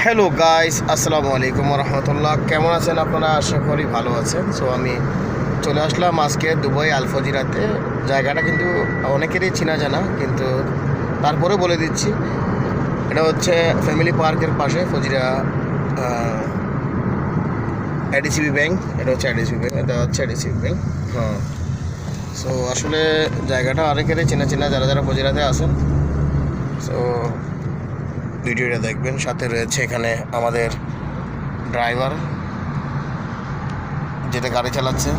Hello guys, আসসালামু আলাইকুম রহমতুল্লাহ। কেমন আছেন আপনারা? আশা করি ভালো আছেন। সো আমি চলে আসলাম আজকে দুবাই আল ফজিরাতে। জায়গাটা কিন্তু অনেকেরই চেনা জানা, কিন্তু তারপরে বলে দিচ্ছি, এটা হচ্ছে ফ্যামিলি পার্কের পাশে ফজিরা এডিসিবি ব্যাংক। এটা হচ্ছে এডিসিবি ব্যাংক, এটা হচ্ছে এডিসিবি ব্যাংক। হ্যাঁ, সো আসলে জায়গাটা অনেকেরই চেনা চেনা যারা যারা ফজিরাতে আসেন। সো ভিডিওটা দেখবেন। সাথে রয়েছে এখানে আমাদের ড্রাইভার, যেটা গাড়ি চালাচ্ছে।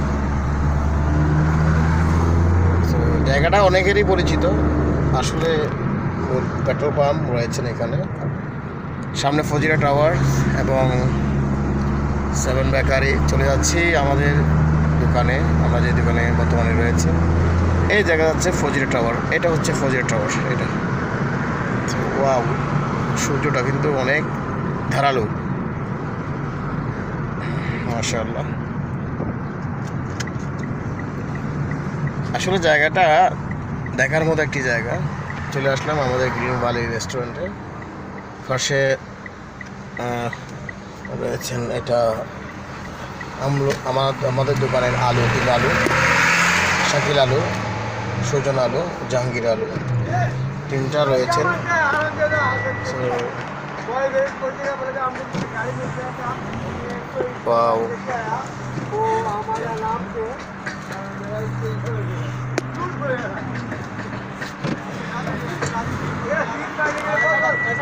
তো জায়গাটা অনেকেরই পরিচিত। আসলে পেট্রোল পাম্প রয়েছেন এখানে, সামনে ফজিরা টাওয়ার এবং 7 বেকারি। চলে যাচ্ছি আমাদের দোকানে, আমরা যে দোকানে বর্তমানে রয়েছে। এই জায়গা হচ্ছে ফজিরা টাওয়ার, এটা হচ্ছে ফজিরা টাওয়ার। এটা ওয়াও, সূর্যটা কিন্তু অনেক ধারালো, মাশাআল্লাহ। আসলে জায়গাটা দেখার মতো একটি জায়গা। চলে আসলাম আমাদের গ্রিন ভ্যালি রেস্টুরেন্টে। পাশে রয়েছেন, এটা আমাদের দোকানের আলু, তিন আলু, শাকিল আলু, সুজন আলু, জাহাঙ্গীর আলু, তিনটা রয়েছেন। ওয়াও,